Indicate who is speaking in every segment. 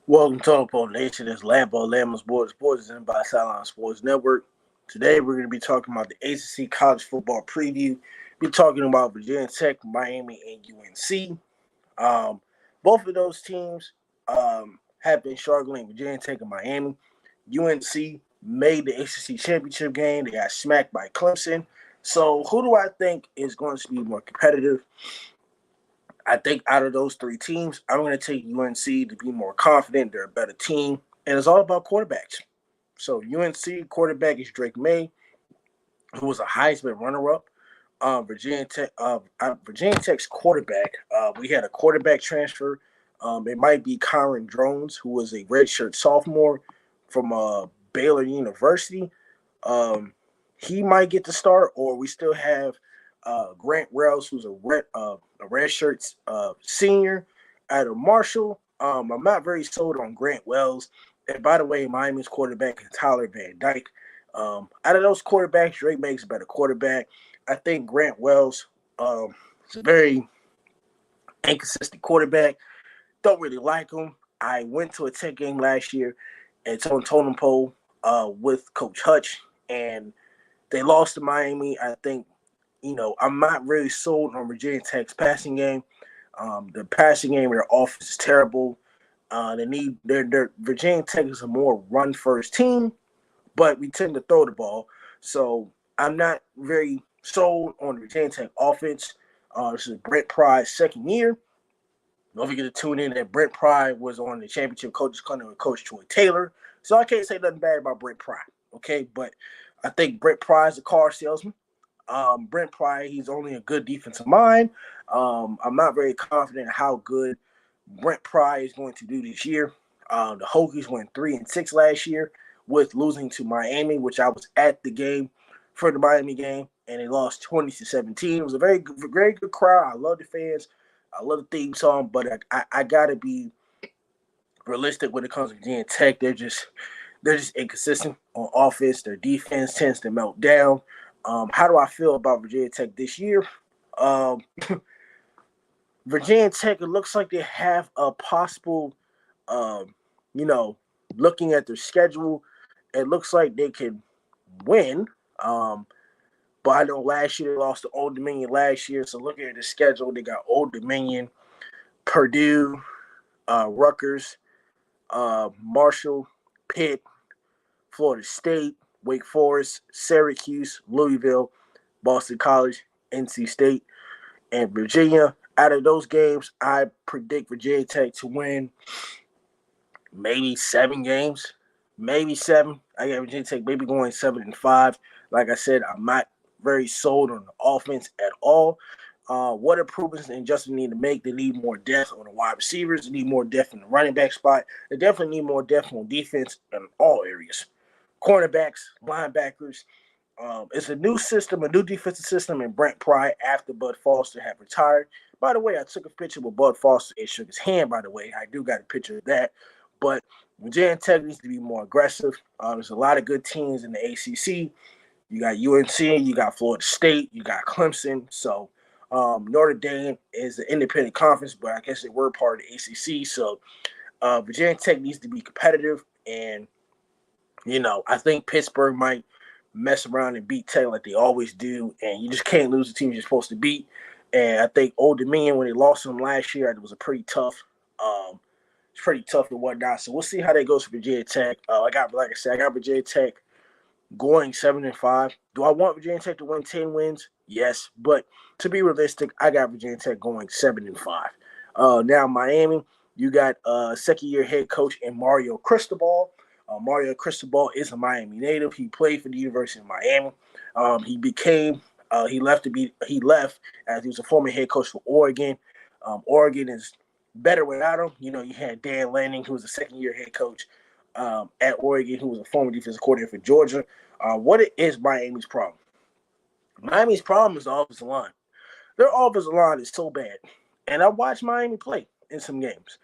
Speaker 1: Welcome to Totem Nation. It's Lambo Sports is in by Sidelines Sports Network. Today we're going to be talking about the ACC college football preview. Be talking about Virginia Tech, Miami, and UNC. Um, both of those teams have been struggling. Virginia Tech and Miami. UNC made the ACC championship game. They got smacked by Clemson. So who do I think is going to be more competitive? I think out of those three teams, I'm going to take UNC to be more confident. They're a better team, and it's all about quarterbacks. So UNC quarterback is Drake May, who was a Heisman runner-up. Virginia Tech's quarterback. We had a quarterback transfer. It might be Kyron Drones, who was a redshirt sophomore from Baylor University. Um, he might get the start, or we still have Grant Wells, who's a redshirt senior out of Marshall. I'm not very sold on Grant Wells. And by the way, Miami's quarterback is Tyler Van Dyke. Out of those quarterbacks, Drake makes a better quarterback. I think Grant Wells is a very inconsistent quarterback. Don't really like him. I went to a Tech game last year at Totem Pole with Coach Hutch, and they lost to Miami. I think, I'm not really sold on Virginia Tech's passing game. The passing game, their offense is terrible. Their Virginia Tech is a more run first team, but we tend to throw the ball. So I'm not very sold on the Virginia Tech offense. This is Brent Pry's second year. Don't forget to tune in that Brent Pry was on the championship coaches clinic with Coach Troy Taylor. So I can't say nothing bad about Brent Pry, okay? But I think Brent Pry is a car salesman. Brent Pry, he's only a good defensive mind. I'm not very confident in how good Brent Pry is going to do this year. The Hokies went 3-6 last year with losing to Miami, which I was at the game for the Miami game, and they lost 20-17. It was a very good crowd. I love the fans. I love the theme song, but I gotta be realistic when it comes to Virginia Tech. They're just inconsistent on offense. Their defense tends to melt down. How do I feel about Virginia Tech this year? Um, Virginia Tech, it looks like they have a possible, um, you know, looking at their schedule, it looks like they could win. Um, but I know last year they lost to Old Dominion last year. So looking at the schedule, they got Old Dominion, Purdue, Rutgers, Marshall, Pitt, Florida State, Wake Forest, Syracuse, Louisville, Boston College, NC State, and Virginia. Out of those games, I predict Virginia Tech to win maybe 7 games, maybe 7. I got Virginia Tech maybe going 7-5. Like I said, I'm not very sold on the offense at all. What improvements and adjustments need to make? They need more depth on the wide receivers. They need more depth in the running back spot. They definitely need more depth on defense in all areas. Cornerbacks, linebackers. It's a new system, a new defensive system in Brent Pry after Bud Foster had retired. By the way, I took a picture with Bud Foster and shook his hand, by the way. I do got a picture of that. But Virginia Tech needs to be more aggressive. There's a lot of good teams in the ACC. You got UNC, you got Florida State, you got Clemson. So Notre Dame is an independent conference, but I guess they were part of the ACC. So Virginia Tech needs to be competitive. And, I think Pittsburgh might mess around and beat Tech like they always do. And you just can't lose the team you're supposed to beat. And I think Old Dominion, when they lost them last year, it was a pretty tough it's pretty tough and whatnot. So we'll see how that goes for Virginia Tech. Like I said, I got Virginia Tech going 7-5. Do I want Virginia Tech to win 10 wins? Yes, but to be realistic, I got Virginia Tech going 7-5. Now Miami, you got second-year head coach in Mario Cristobal. Mario Cristobal is a Miami native. He played for the University of Miami. He left as he was a former head coach for Oregon. Oregon is better without him. You had Dan Lanning, who was a second-year head coach at Oregon, who was a former defensive coordinator for Georgia. What is Miami's problem? Miami's problem is the offensive line. Their offensive line is so bad. And I watched Miami play in some games.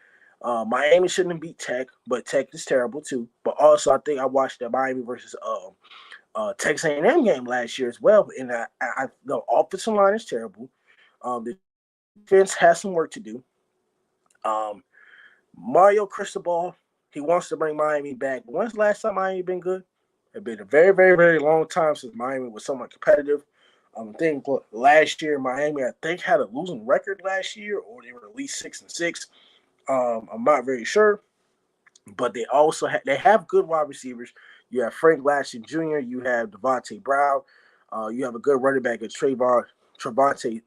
Speaker 1: Miami shouldn't have beat Tech, but Tech is terrible too. But also, I think I watched the Miami versus Texas A&M game last year as well. And the offensive line is terrible. The defense has some work to do. Mario Cristobal, He wants to bring Miami back. When's the last time Miami been good? It's been a very, very, very long time since Miami was somewhat competitive. I think last year Miami, I think, had a losing record last year, or they were at least 6-6. I'm not very sure, but they also they have good wide receivers. You have Frank Lashley Jr., you have Devontae Brown, you have a good running back at Trevante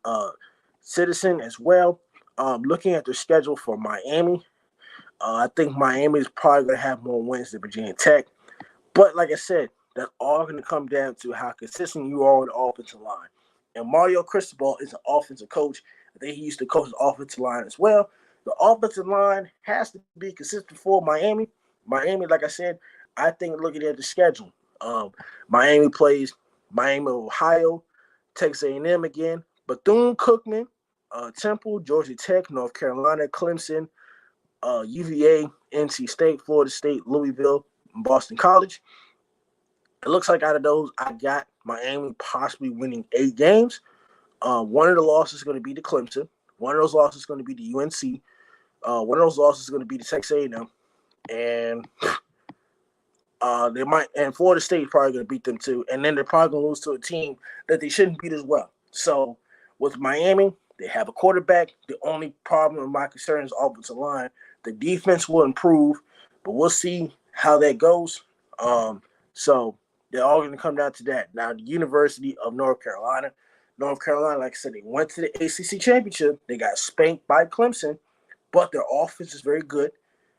Speaker 1: Citizen as well. Looking at the schedule for Miami, I think Miami is probably going to have more wins than Virginia Tech. But like I said, that's all going to come down to how consistent you are on the offensive line. And Mario Cristobal is an offensive coach. I think he used to coach the offensive line as well. The offensive line has to be consistent for Miami. Miami, like I said, I think looking at the schedule, Miami plays Miami, Ohio, Texas A&M again, Bethune-Cookman, Temple, Georgia Tech, North Carolina, Clemson, UVA, NC State, Florida State, Louisville, and Boston College. It looks like out of those, I got Miami possibly winning 8 games. One of the losses is going to be to Clemson. One of those losses is going to be to UNC. One of those losses is going to be to Texas A&M. And they might, and Florida State is probably going to beat them too. And then they're probably going to lose to a team that they shouldn't beat as well. So with Miami, they have a quarterback. The only problem with my concern is offensive line. The defense will improve, but we'll see how that goes. So they're all going to come down to that. Now, the University of North Carolina, like I said, they went to the ACC championship. They got spanked by Clemson, but their offense is very good.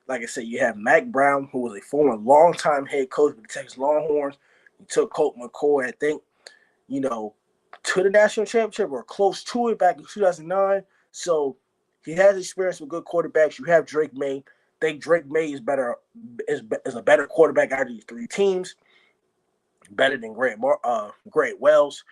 Speaker 1: Like I said, you have Mack Brown, who was a former longtime head coach with the Texas Longhorns. He took Colt McCoy, I think, to the national championship or close to it back in 2009. So he has experience with good quarterbacks. You have Drake May. I think Drake May is a better quarterback out of these 3 teams. Better than Grant Wells,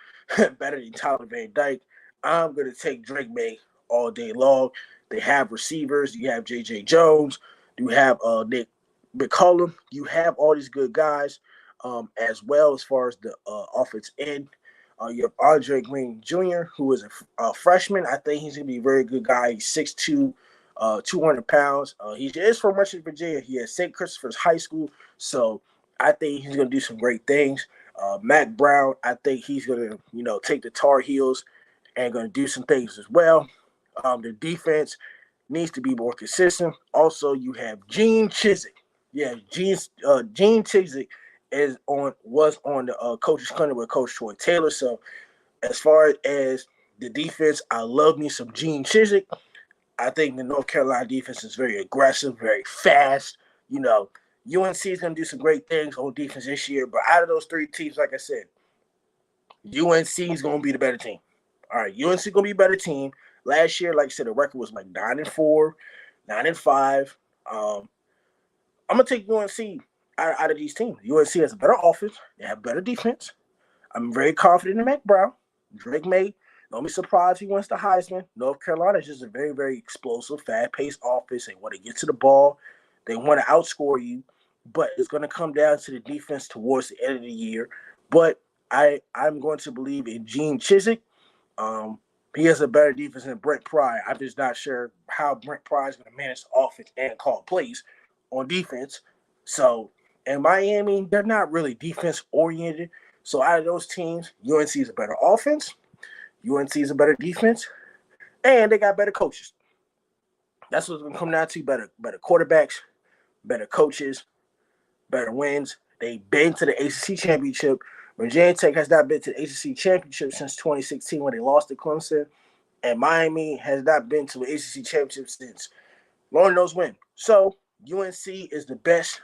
Speaker 1: better than Tyler Van Dyke. I'm going to take Drake May all day long. They have receivers. You have J.J. Jones. You have Nick McCullum. You have all these good guys as well as far as the offense end. You have Andre Green Jr., who is a freshman. I think he's going to be a very good guy. He's 6'2", 200 pounds. He is from West Virginia. He has St. Christopher's High School. So I think he's going to do some great things. Mack Brown, I think he's going to, take the Tar Heels and going to do some things as well. The defense needs to be more consistent. Also, you have Gene Chizik. Yeah, Gene Chizik was on the coach's corner with Coach Troy Taylor. So as far as the defense, I love me some Gene Chizik. I think the North Carolina defense is very aggressive, very fast. UNC is going to do some great things on defense this year. But out of those 3 teams, like I said, UNC is going to be the better team. All right, UNC is going to be a better team. Last year, like I said, the record was like 9-4, 9-5. I'm going to take UNC out of these teams. UNC has a better offense. They have better defense. I'm very confident in Mack Brown. Drake May, don't be surprised he wins the Heisman. North Carolina is just a very, very explosive, fast-paced offense. They want to get to the ball. They want to outscore you. But it's going to come down to the defense towards the end of the year. But I'm going to believe in Gene Chizik. He has a better defense than Brent Pry. I'm just not sure how Brent Pry is going to manage the offense and call plays on defense. So, in Miami, they're not really defense-oriented. So, out of those teams, UNC is a better offense. UNC is a better defense. And they got better coaches. That's what's going to come down to. Better quarterbacks, better coaches, better wins. They've been to the ACC championship. Virginia Tech has not been to the ACC championship since 2016 when they lost to Clemson. And Miami has not been to the ACC championship since Lord knows when. So, UNC is the best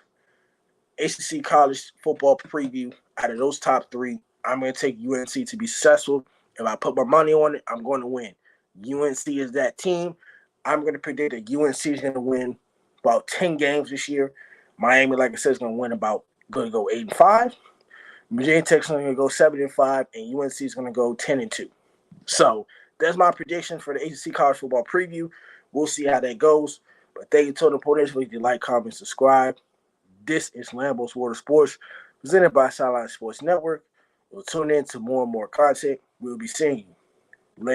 Speaker 1: ACC college football preview out of those top 3. I'm going to take UNC to be successful. If I put my money on it, I'm going to win. UNC is that team. I'm going to predict that UNC is going to win about 10 games this year. Miami, like I said, is going to go 8-5. Virginia Tech is going to go 7-5, and UNC is going to go 10-2. So that's my prediction for the ACC college football preview. We'll see how that goes. But thank you to the opponents. Please like, comment, subscribe. This is Lambo's World of Sports, presented by Sidelines Sports Network. We'll tune in to more and more content. We'll be seeing you.